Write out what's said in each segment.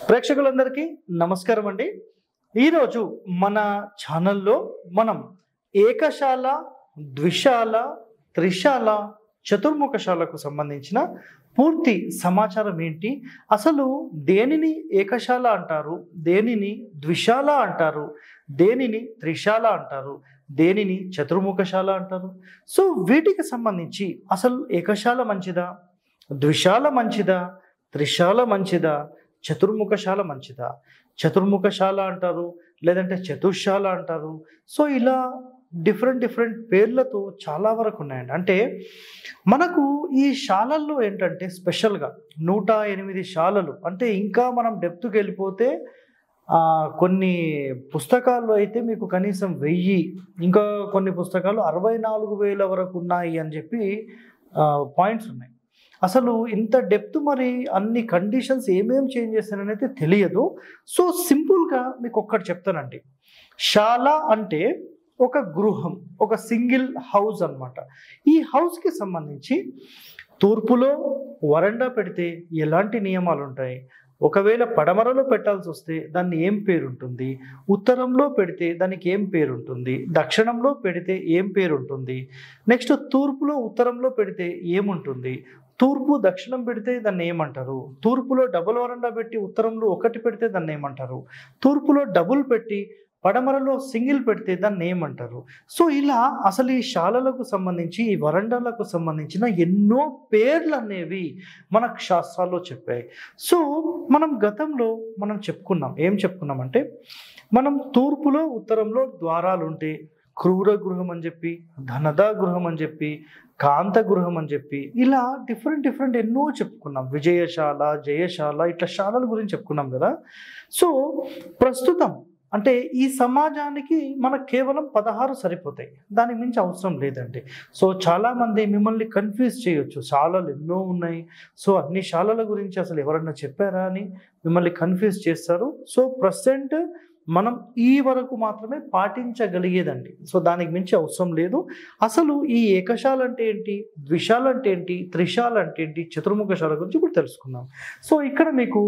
ప్రేక్షకులందరికీ నమస్కారం అండి. ఈరోజు మన ఛానల్లో మనం ఏకశాల, ద్విశాల, త్రిశాల, చతుర్ముఖశాలకు సంబంధించిన పూర్తి సమాచారం ఏంటి, అసలు దేనిని ఏకశాల అంటారు, దేనిని ద్విశాల అంటారు, దేనిని త్రిశాల అంటారు, దేనిని చతుర్ముఖశాల అంటారు. సో వీటికి సంబంధించి అసలు ఏకశాల మంచిదా, ద్విశాల మంచిదా, త్రిశాల మంచిదా, చతుర్ముఖశాల మంచిదా, చతుర్ముఖశాల అంటారు లేదంటే చతుశాల అంటారు. సో ఇలా డిఫరెంట్ పేర్లతో చాలా వరకు ఉన్నాయండి. అంటే మనకు ఈ శాలల్లో ఏంటంటే స్పెషల్గా 108 శాలలు, అంటే ఇంకా మనం డెప్త్కి వెళ్ళిపోతే కొన్ని పుస్తకాల్లో అయితే మీకు కనీసం 1000, ఇంకా కొన్ని పుస్తకాలు 64,000 వరకు ఉన్నాయి అని చెప్పి పాయింట్స్ ఉన్నాయి. అసలు ఇంత డెప్త్, మరి అన్ని కండిషన్స్ ఏమేం చేంజ్ చేస్తారనైతే తెలియదు. సో సింపుల్గా మీకు ఒక్కటి చెప్తానండి. శాల అంటే ఒక గృహం, ఒక సింగిల్ హౌస్ అన్నమాట. ఈ హౌస్కి సంబంధించి తూర్పులో వరండా పెడితే ఎలాంటి నియమాలు ఉంటాయి, ఒకవేళ పడమరలో పెట్టాల్సి వస్తే దాన్ని ఏం పేరు ఉంటుంది, ఉత్తరంలో పెడితే దానికి ఏం పేరు ఉంటుంది, దక్షిణంలో పెడితే ఏం పేరు ఉంటుంది, నెక్స్ట్ తూర్పులో ఉత్తరంలో పెడితే ఏముంటుంది, తూర్పు దక్షిణం పెడితే దాన్ని ఏమంటారు, తూర్పులో డబుల్ వరండా పెట్టి ఉత్తరంలో ఒకటి పెడితే దాన్ని ఏమంటారు, తూర్పులో డబుల్ పెట్టి పడమరలో సింగిల్ పెడితే దాన్ని ఏమంటారు. సో ఇలా అసలు ఈ శాలలకు సంబంధించి, ఈ వరండాలకు సంబంధించిన ఎన్నో పేర్లు అనేవి మనకు శాస్త్రాల్లో చెప్పాయి. సో మనం గతంలో చెప్పుకున్నాం, ఏం చెప్పుకున్నామంటే మనం తూర్పులో ఉత్తరంలో ద్వారాలు ఉంటే క్రూర గృహం అని చెప్పి, ధనదా గృహం అని చెప్పి, కాంత గృహం అని చెప్పి, ఇలా డిఫరెంట్ ఎన్నో చెప్పుకున్నాం. విజయశాల, జయశాల, ఇట్లా శాలల గురించి చెప్పుకున్నాం కదా. సో ప్రస్తుతం అంటే ఈ సమాజానికి మనకు కేవలం 16 సరిపోతాయి, దానికి మించి అవసరం లేదండి. సో చాలామంది మిమ్మల్ని కన్ఫ్యూజ్ చేయొచ్చు, శాలలు ఎన్నో ఉన్నాయి, సో అన్ని శాలల గురించి అసలు ఎవరన్నా చెప్పారా అని మిమ్మల్ని కన్ఫ్యూజ్ చేస్తారు. సో ప్రజెంట్ మనం ఈ వరకు మాత్రమే పాటించగలిగేదండి. సో దానికి మించి అవసరం లేదు. అసలు ఈ ఏకశాల అంటే ఏంటి, ద్విశాల అంటే ఏంటి, త్రిశాల అంటే ఏంటి, చతుర్ముఖశాల గురించి ఇప్పుడు తెలుసుకుందాం. సో ఇక్కడ మీకు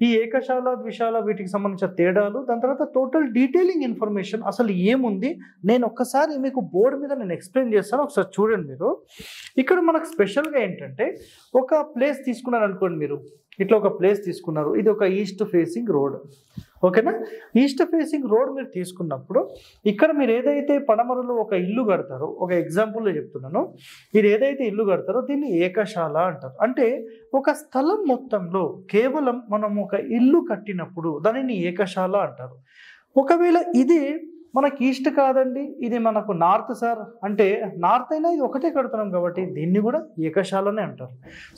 ఈ ఏకశాల, ద్విశాల, వీటికి సంబంధించిన తేడాలు, దాని తర్వాత టోటల్ డీటెయిలింగ్ ఇన్ఫర్మేషన్ అసలు ఏముంది నేను ఒక్కసారి మీకు బోర్డు మీద ఎక్స్ప్లెయిన్ చేస్తాను. ఒకసారి చూడండి మీరు. ఇక్కడ మనకు స్పెషల్గా ఏంటంటే ఒక ప్లేస్ తీసుకున్నారు అనుకోండి, మీరు ఇట్లా ఒక ప్లేస్ తీసుకున్నారు, ఇది ఒక ఈస్ట్ ఫేసింగ్ రోడ్, ఓకేనా. ఈస్ట్ ఫేసింగ్ రోడ్ మీరు తీసుకున్నప్పుడు ఇక్కడ మీరు ఏదైతే పడమరలో ఒక ఇల్లు కడతారో, ఒక ఎగ్జాంపుల్లో చెప్తున్నాను, మీరు ఏదైతే ఇల్లు కడతారో దీన్ని ఏకశాల అంటారు. అంటే ఒక స్థలం మొత్తంలో కేవలం మనం ఒక ఇల్లు కట్టినప్పుడు దానిని ఏకశాల అంటారు. ఒకవేళ ఇది మనకి ఈస్ట్ కాదండి, ఇది మనకు నార్త్ సార్ అంటే, నార్త్ అయినా ఇది ఒకటే కడుతున్నాం కాబట్టి దీన్ని కూడా ఏకశాలనే అంటారు.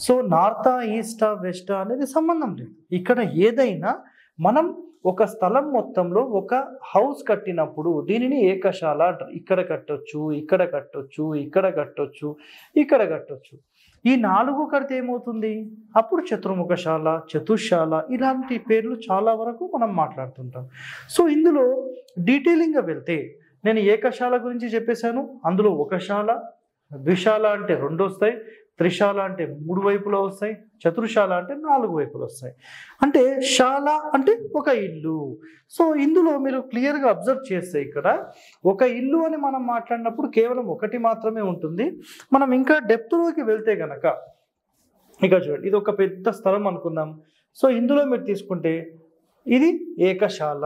సో నార్తా, ఈస్టా, వెస్టా అనేది సంబంధం లేదు. ఇక్కడ ఏదైనా మనం ఒక స్థలం మొత్తంలో ఒక హౌస్ కట్టినప్పుడు దీనిని ఏకశాల అంటారు. ఇక్కడ కట్టొచ్చు, ఇక్కడ కట్టొచ్చు, ఇక్కడ కట్టొచ్చు, ఇక్కడ కట్టొచ్చు. ఈ 4 కడితే ఏమవుతుంది, అప్పుడు చతుర్ముఖశాల, చతుశాల, ఇలాంటి పేర్లు చాలా వరకు మనం మాట్లాడుతుంటాం. సో ఇందులో డీటెయిలింగ్గా వెళ్తే నేను ఏకశాల గురించి చెప్పేశాను, అందులో ఒక శాల, ద్విశాల అంటే 2 వస్తాయి, త్రిశాల అంటే 3 వైపులో వస్తాయి, చతుర్శాల అంటే 4 వైపులు వస్తాయి. అంటే శాల అంటే ఒక ఇల్లు. సో ఇందులో మీరు క్లియర్గా అబ్జర్వ్ చేస్తే ఇక్కడ ఒక ఇల్లు అని మనం మాట్లాడినప్పుడు కేవలం ఒకటి మాత్రమే ఉంటుంది. మనం ఇంకా డెప్త్లోకి వెళ్తే గనక ఇక చూడండి, ఇది ఒక పెద్ద స్థలం అనుకుందాం. సో ఇందులో మీరు తీసుకుంటే ఇది ఏకశాల.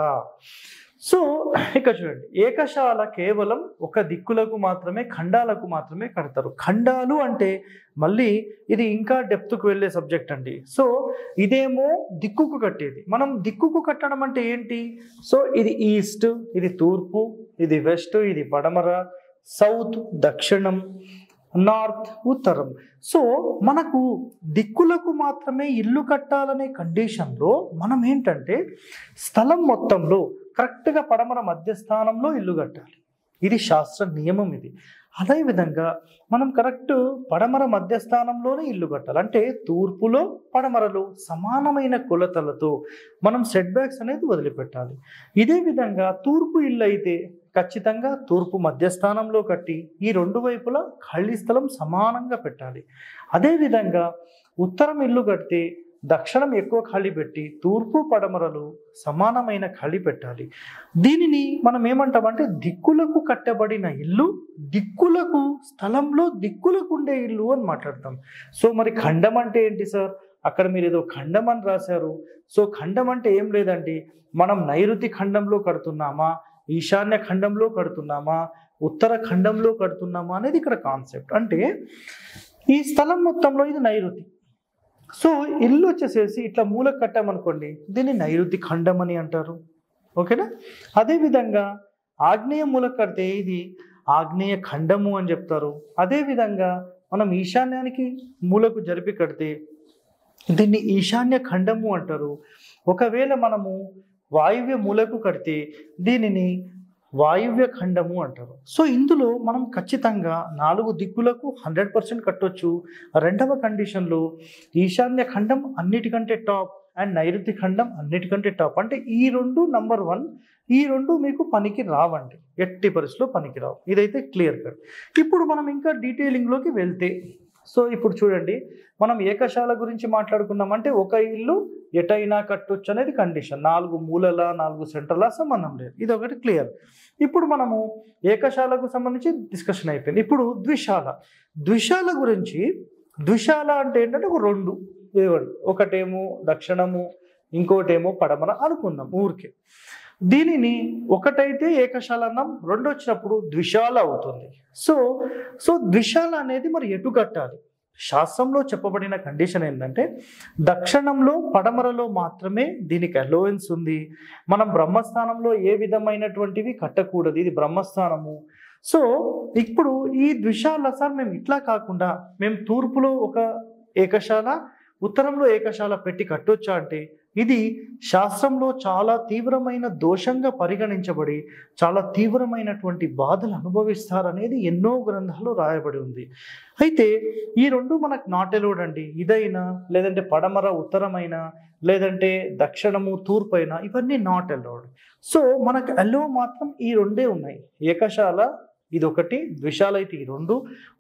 సో ఇక్కడ చూడండి, ఏకశాల కేవలం ఒక దిక్కులకు మాత్రమే, ఖండాలకు మాత్రమే కడతారు. ఖండాలు అంటే మళ్ళీ ఇది ఇంకా డెప్త్కు వెళ్ళే సబ్జెక్ట్ అండి. సో ఇదేమో దిక్కుకు కట్టేది. మనం దిక్కుకు కట్టడం అంటే ఏంటి, సో ఇది ఈస్ట్, ఇది తూర్పు, ఇది వెస్ట్, ఇది పడమర, సౌత్ దక్షిణం, నార్త్ ఉత్తరం. సో మనకు దిక్కులకు మాత్రమే ఇల్లు కట్టాలనే కండిషన్లో మనం ఏంటంటే స్థలం మొత్తంలో కరెక్ట్గా పడమర మధ్యస్థానంలో ఇల్లు కట్టాలి. ఇది శాస్త్ర నియమం. ఇది అదేవిధంగా మనం కరెక్ట్ పడమర మధ్యస్థానంలోనే ఇల్లు కట్టాలి. అంటే తూర్పులో పడమరలో సమానమైన కొలతలతో మనం సెట్ బ్యాక్స్ అనేది వదిలిపెట్టాలి. ఇదే విధంగా తూర్పు ఇల్లు అయితే ఖచ్చితంగా తూర్పు మధ్యస్థానంలో కట్టి ఈ 2 వైపులా ఖాళీ స్థలం సమానంగా పెట్టాలి. అదేవిధంగా ఉత్తరం ఇల్లు కడితే దక్షిణం ఎక్కువ ఖాళీ పెట్టి తూర్పు పడమరలు సమానమైన ఖాళీ పెట్టాలి. దీనిని మనం ఏమంటామంటే దిక్కులకు కట్టబడిన ఇల్లు, దిక్కులకు స్థలంలో దిక్కులకు ఉండే ఇల్లు అని మాట్లాడతాం. సో మరి ఖండం అంటే ఏంటి సార్? అక్కడ మీరు ఏదో ఖండం అని రాశారు. సో ఖండం అంటే ఏం లేదండి, మనం నైరుతి ఖండంలో కడుతున్నామా, ఈశాన్య ఖండంలో కడుతున్నామా, ఉత్తర ఖండంలో కడుతున్నామా అనేది ఇక్కడ కాన్సెప్ట్. అంటే ఈ స్థలం మొత్తంలో ఇది నైరుతి. సో ఇల్లు వచ్చేసేసి ఇట్లా మూలకు కట్టామనుకోండి, దీన్ని నైరుతి ఖండం అని అంటారు. ఓకేనా? అదేవిధంగా ఆగ్నేయ మూలకు కడితే ఇది ఆగ్నేయ ఖండము అని చెప్తారు. అదేవిధంగా మనం ఈశాన్యానికి మూలకు జరిపి కడితే దీన్ని ఈశాన్య ఖండము అంటారు. ఒకవేళ మనము వాయువ్య మూలకు కడితే దీనిని వాయువ్య ఖండము అంటారు. సో ఇందులో మనం ఖచ్చితంగా 4 దిక్కులకు 100% కట్టొచ్చు. రెండవ కండిషన్లో ఈశాన్య ఖండం అన్నిటికంటే టాప్ అండ్ నైరుతి ఖండం అన్నిటికంటే టాప్. అంటే ఈ రెండు నంబర్ 1, ఈ రెండు మీకు పనికి రావండి, ఎట్టి పరిస్థితిలో పనికి రావు. ఇదైతే క్లియర్ కట్. ఇప్పుడు మనం ఇంకా డీటెయిలింగ్లోకి వెళ్తే, సో ఇప్పుడు చూడండి, మనం ఏకశాల గురించి మాట్లాడుకున్నామంటే ఒక ఇల్లు ఎటైనా కట్టొచ్చు అనేది కండిషన్. 4 మూలల 4 సెంటర్ల సంబంధం లేదు. ఇది ఒకటి క్లియర్. ఇప్పుడు మనము ఏకశాలకు సంబంధించి డిస్కషన్ అయిపోయింది. ఇప్పుడు ద్విశాల. ద్విశాల గురించి, ద్విశాల అంటే ఏంటంటే ఒక 2, ఒకటేమో దక్షిణము ఇంకోటేమో పడమర అనుకుందాం ఊరికే. దీనిని ఒకటైతే ఏకశాల అన్నాం, 2 వచ్చినప్పుడు ద్విశాల అవుతుంది. సో ద్విశాల అనేది మరి ఎటు కట్టాలి? శాస్త్రంలో చెప్పబడిన కండిషన్ ఏంటంటే దక్షిణంలో పడమరలో మాత్రమే దీనికి అలోవెన్స్ ఉంది. మనం బ్రహ్మస్థానంలో ఏ విధమైనటువంటివి కట్టకూడదు, ఇది బ్రహ్మస్థానము. సో ఇప్పుడు ఈ ద్విశాల సార్ మేము ఇట్లా కాకుండా మేము తూర్పులో ఒక ఏకశాల, ఉత్తరంలో ఏకశాల పెట్టి కట్టొచ్చా అంటే ఇది శాస్త్రంలో చాలా తీవ్రమైన దోషంగా పరిగణించబడి చాలా తీవ్రమైనటువంటి బాధలు అనుభవిస్తారనేది ఎన్నో గ్రంథాలు రాయబడి ఉంది. అయితే ఈ రెండు మనకు నాట్ అలౌడ్ అండి. ఇదైనా లేదంటే పడమర ఉత్తరమైన లేదంటే దక్షిణము తూర్పు అయినా ఇవన్నీ నాట్ అలౌడ్. సో మనకు అలో మాత్రం ఈ రెండే ఉన్నాయి, ఏకశాల ఇదొకటి, ద్విశాల అయితే ఈ 2.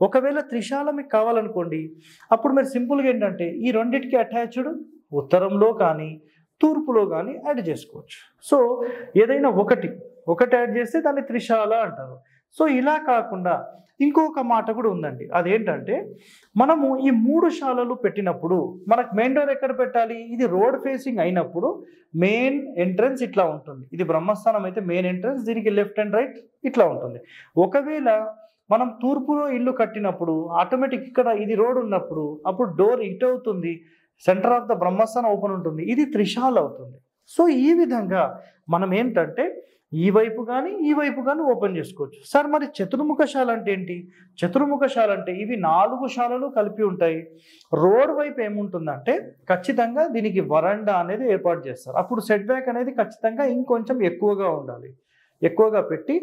ఒకవేళ త్రిశాల మీకు కావాలనుకోండి, అప్పుడు మీరు సింపుల్గా ఏంటంటే ఈ రెండింటికి అటాచ్డ్ ఉత్తరంలో కానీ తూర్పులో కానీ యాడ్ చేసుకోవచ్చు. సో ఏదైనా ఒకటి యాడ్ చేస్తే దాన్ని త్రిశాల అంటారు. సో ఇలా కాకుండా ఇంకొక మాట కూడా ఉందండి, అదేంటంటే మనము ఈ 3 శాలలు పెట్టినప్పుడు మనకు మెయిన్ డోర్ ఎక్కడ పెట్టాలి? ఇది రోడ్ ఫేసింగ్ అయినప్పుడు మెయిన్ ఎంట్రన్స్ ఇట్లా ఉంటుంది. ఇది బ్రహ్మస్థానం అయితే మెయిన్ ఎంట్రన్స్, దీనికి లెఫ్ట్ అండ్ రైట్ ఇట్లా ఉంటుంది. ఒకవేళ మనం తూర్పులో ఇల్లు కట్టినప్పుడు ఆటోమేటిక్ ఇక్కడ ఇది రోడ్ ఉన్నప్పుడు అప్పుడు డోర్ ఇటు అవుతుంది, సెంటర్ ఆఫ్ ద బ్రహ్మస్థానం ఓపెన్ ఉంటుంది, ఇది త్రిశాల అవుతుంది. సో ఈ విధంగా మనం ఏంటంటే ఈ వైపు కానీ ఈ వైపు కానీ ఓపెన్ చేసుకోవచ్చు. సార్ మరి చతుర్ముఖశాల అంటే ఏంటి? చతుర్ముఖశాల అంటే ఇవి 4 శాలలు కలిపి ఉంటాయి. రోడ్ వైపు ఏముంటుందంటే ఖచ్చితంగా దీనికి వరండా అనేది ఏర్పాటు చేస్తారు. అప్పుడు సెట్ బ్యాక్ అనేది ఖచ్చితంగా ఇంకొంచెం ఎక్కువగా ఉండాలి. ఎక్కువగా పెట్టి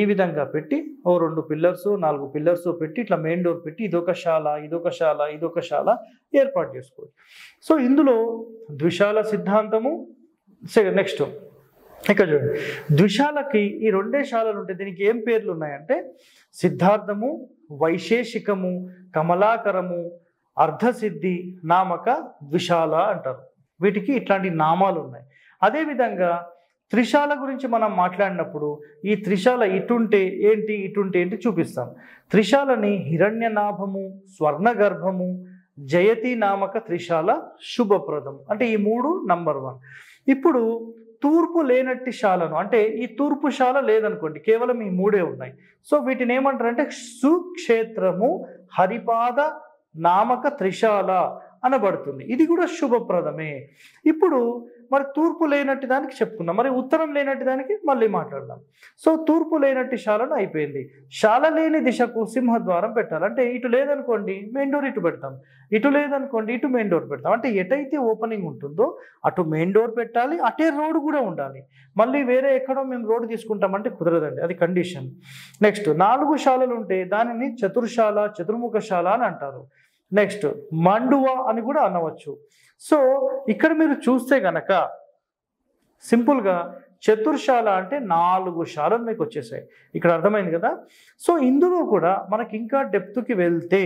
ఈ విధంగా పెట్టి 2 పిల్లర్స్ 4 పిల్లర్స్ పెట్టి ఇట్లా మెయిన్ డోర్ పెట్టి ఇదొక శాల ఇదొక శాల ఇదొక శాల ఏర్పాటు చేసుకోవచ్చు. సో ఇందులో ద్విశాల సిద్ధాంతము. నెక్స్ట్ ఇక్కడ చూడండి, ద్విశాలకి ఈ 2 శాలలు ఉంటాయి. దీనికి ఏం పేర్లు ఉన్నాయంటే సిద్ధార్థము, వైశేషికము, కమలాకరము, అర్ధసిద్ధి, నామక, ద్విశాల అంటారు. వీటికి ఇట్లాంటి నామాలు ఉన్నాయి. అదేవిధంగా త్రిశాల గురించి మనం మాట్లాడినప్పుడు ఈ త్రిశాల ఇటుంటే ఏంటి ఇటుంటే ఏంటి చూపిస్తాం. త్రిశాలని హిరణ్యనాభము, స్వర్ణగర్భము, జయతి నామక త్రిశాల శుభప్రదం. అంటే ఈ 3 నంబర్ 1. ఇప్పుడు తూర్పు లేనట్టి శాలను, అంటే ఈ తూర్పు శాల లేదనుకోండి, కేవలం ఈ 3 ఉన్నాయి. సో వీటిని ఏమంటారంటే సుక్షేత్రము హరిపాద నామక త్రిశాల అనబడుతుంది. ఇది కూడా శుభప్రదమే. ఇప్పుడు మరి తూర్పు లేనట్టి దానికి చెప్పుకున్నాం, మరి ఉత్తరం లేనట్టి దానికి మళ్ళీ మాట్లాడదాం. సో తూర్పు లేనట్టి శాలను అయిపోయింది. శాల లేని దిశకు సింహద్వారం పెట్టాలి. అంటే ఇటు లేదనుకోండి మెయిన్ డోర్ ఇటు పెడతాం, ఇటు లేదనుకోండి ఇటు మెయిన్ డోర్ పెడతాం. అంటే ఎటైతే ఓపెనింగ్ ఉంటుందో అటు మెయిన్ డోర్ పెట్టాలి, అటే రోడ్ కూడా ఉండాలి. మళ్ళీ వేరే ఎక్కడో మేము రోడ్ తీసుకుంటామంటే కుదరదండి, అది కండిషన్. నెక్స్ట్ 4 శాలలు ఉంటే దానిని చతుర్శాల, చతుర్ముఖశాల అని అంటారు. నెక్స్ట్ మండువా అని కూడా అనవచ్చు. సో ఇక్కడ మీరు చూస్తే గనక సింపుల్గా చతుర్శాల అంటే 4 శాలలు మీకు వచ్చేసాయి. ఇక్కడ అర్థమైంది కదా. సో ఇందులో కూడా మనకి ఇంకా డెప్త్కి వెళ్తే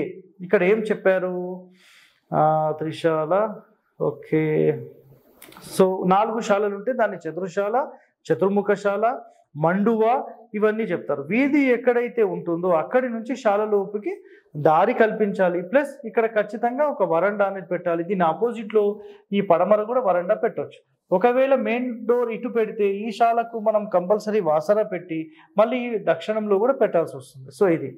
ఇక్కడ ఏం చెప్పారు, త్రిశాల ఓకే. సో 4 శాలలు ఉంటే దాన్ని చతుర్శాల, చతుర్ముఖశాల, మండువ ఇవన్నీ చెప్తారు. వీధి ఎక్కడైతే ఉంటుందో అక్కడి నుంచి శాల లోపుకి దారి కల్పించాలి. ప్లస్ ఇక్కడ ఖచ్చితంగా ఒక వరండా అనేది పెట్టాలి. దీని ఆపోజిట్లో ఈ పడమర కూడా వరండా పెట్టవచ్చు. ఒకవేళ మెయిన్ డోర్ ఇటు పెడితే ఈ శాలకు మనం కంపల్సరీ వాసర పెట్టి మళ్ళీ దక్షిణంలో కూడా పెట్టాల్సి వస్తుంది. సో ఇది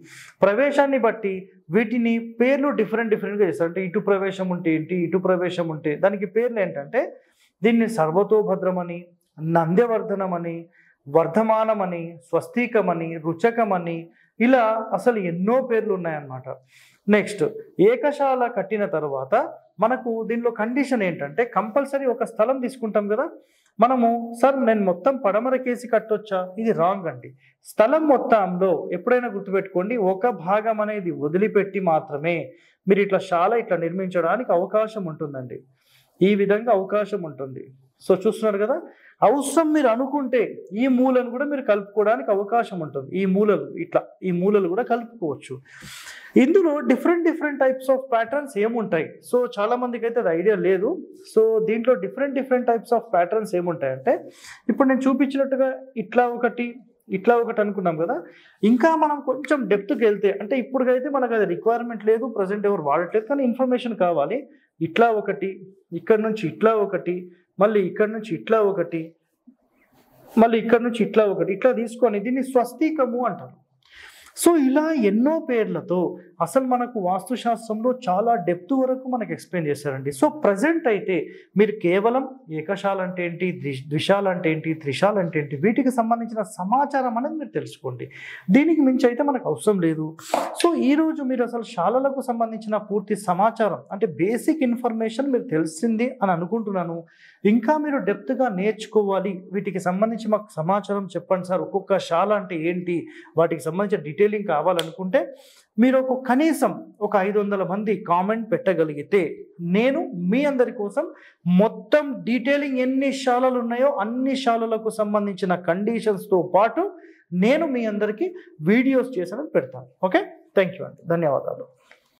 ప్రవేశాన్ని బట్టి వీటిని పేర్లు డిఫరెంట్గా చేస్తారు. అంటే ఇటు ప్రవేశం ఉంటే ఏంటి, ఇటు ప్రవేశం ఉంటే దానికి పేర్లు ఏంటంటే దీన్ని సర్వతోభద్రమని, నంద్యవర్ధనమని, వర్ధమానమని, స్వస్తికమని, రుచకమని ఇలా అసలు ఎన్నో పేర్లు ఉన్నాయన్నమాట. నెక్స్ట్ ఏకశాల కట్టిన తర్వాత మనకు దీనిలో కండిషన్ ఏంటంటే కంపల్సరీ ఒక స్థలం తీసుకుంటాం కదా మనము. సార్ నేను మొత్తం పడమర కేసి కట్టొచ్చా? ఇది రాంగ్ అండి. స్థలం మొత్తంలో ఎప్పుడైనా గుర్తుపెట్టుకోండి, ఒక భాగం అనేది వదిలిపెట్టి మాత్రమే మీరు ఇట్లా శాల ఇట్లా నిర్మించడానికి అవకాశం ఉంటుందండి. ఈ విధంగా అవకాశం ఉంటుంది. సో చూస్తున్నారు కదా, అవసరం మీరు అనుకుంటే ఈ మూలను కూడా మీరు కలుపుకోవడానికి అవకాశం ఉంటుంది. ఈ మూలలు కూడా కలుపుకోవచ్చు. ఇందులో డిఫరెంట్ టైప్స్ ఆఫ్ ప్యాటర్న్స్ ఏముంటాయి? సో చాలా మందికి అయితే అది ఐడియా లేదు. సో దీంట్లో డిఫరెంట్ టైప్స్ ఆఫ్ ప్యాటర్న్స్ ఏముంటాయంటే ఇప్పుడు నేను చూపించినట్టుగా ఇట్లా ఒకటి అనుకున్నాం కదా. ఇంకా మనం కొంచెం డెప్త్కి వెళ్తే అంటే ఇప్పుడుకైతే మనకు అది రిక్వైర్మెంట్ లేదు, ప్రజెంట్ ఎవరు వాడట్లేదు, కానీ ఇన్ఫర్మేషన్ కావాలి. ఇట్లా ఒకటి, ఇక్కడ నుంచి ఇట్లా ఒకటి, మళ్ళీ ఇక్కడ నుంచి ఇట్లా ఒకటి, మళ్ళీ ఇక్కడ నుంచి ఇట్లా ఒకటి, ఇట్లా తీసుకొని దీన్ని స్వస్తికము అంటారు. సో ఇలా ఎన్నో పేర్లతో అసలు మనకు వాస్తుశాస్త్రంలో చాలా డెప్త్ వరకు మనకు ఎక్స్ప్లెయిన్ చేశారండి. సో ప్రజెంట్ అయితే మీరు కేవలం ఏకశాల అంటే ఏంటి, ద్విశాల అంటే ఏంటి, త్రిశాల అంటే ఏంటి, వీటికి సంబంధించిన సమాచారం అనేది మీరు తెలుసుకోండి. దీనికి మించి అయితే మనకు అవసరం లేదు. సో ఈరోజు మీరు అసలు శాలలకు సంబంధించిన పూర్తి సమాచారం అంటే బేసిక్ ఇన్ఫర్మేషన్ మీరు తెలిసింది అని అనుకుంటున్నాను. ఇంకా మీరు డెప్త్గా నేర్చుకోవాలి, వీటికి సంబంధించి మాకు సమాచారం చెప్పండి సార్, ఒక్కొక్క శాల అంటే ఏంటి, వాటికి సంబంధించిన డీటెయిలింగ్ కావాలనుకుంటే మీరు కనీసం ఒక 500 మంది కామెంట్ పెట్టగలిగితే నేను మీ అందరి కోసం మొత్తం డీటెయిలింగ్ ఎన్ని శాలలు ఉన్నాయో అన్ని శాలలకు సంబంధించిన కండిషన్స్తో పాటు నేను మీ అందరికీ వీడియోస్ చేసి పెడతాను. ఓకే, థ్యాంక్ యూ అండి, ధన్యవాదాలు.